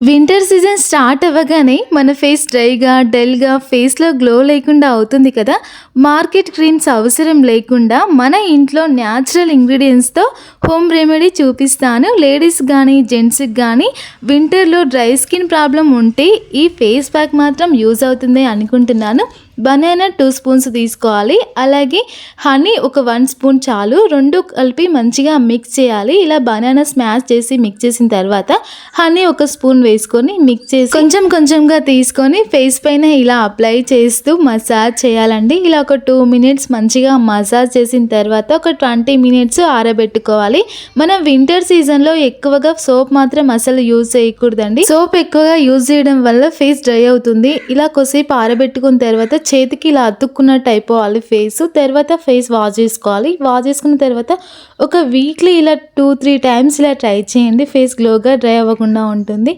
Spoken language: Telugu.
వింటర్ సీజన్ స్టార్ట్ అవ్వగానే మన ఫేస్ డ్రైగా, డల్‌గా, ఫేస్‌లో గ్లో లేకుండా అవుతుంది కదా! మార్కెట్ క్రీమ్స్ అవసరం లేకుండా మన ఇంట్లో న్యాచురల్ ఇంగ్రీడియెంట్స్‌తో హోమ్ రెమెడీ చూపిస్తాను. లేడీస్‌కి గానీ, జెంట్స్‌కి గానీ వింటర్‌లో డ్రై స్కిన్ ప్రాబ్లమ్ ఉంటే ఈ ఫేస్ ప్యాక్ మాత్రం యూజ్ అవుతుంది అనుకుంటున్నాను. బనానా 2 స్పూన్స్ తీసుకోవాలి. అలాగే హనీ ఒక 1 స్పూన్ చాలు. 2 కలిపి మంచిగా మిక్స్ చేయాలి. ఇలా బనానా స్మాష్ చేసి మిక్స్ చేసిన తర్వాత హనీ ఒక స్పూన్ వేసుకొని మిక్స్ చేసి కొంచెం కొంచెంగా తీసుకొని ఫేస్ పైన ఇలా అప్లై చేస్తూ మసాజ్ చేయాలండి. ఇలా ఒక 2 మినిట్స్ మంచిగా మసాజ్ చేసిన తర్వాత ఒక 20 మినిట్స్ ఆరబెట్టుకోవాలి. మనం వింటర్ సీజన్లో ఎక్కువగా సోప్ మాత్రం అసలు యూజ్ చేయకూడదండి. సోప్ ఎక్కువగా యూజ్ చేయడం వల్ల ఫేస్ డ్రై అవుతుంది. ఇలా కొద్దిసేపు ఆరబెట్టుకున్న తర్వాత చేతికి ఇలా అతుక్కున్నట్టు అయిపోవాలి ఫేస్. తర్వాత ఫేస్ వాష్ చేసుకోవాలి. వాష్ చేసుకున్న తర్వాత ఒక వీక్లీ ఇలా 2, 3 టైమ్స్ ఇలా ట్రై చేయండి. ఫేస్ గ్లోగా డ్రై అవ్వకుండా ఉంటుంది.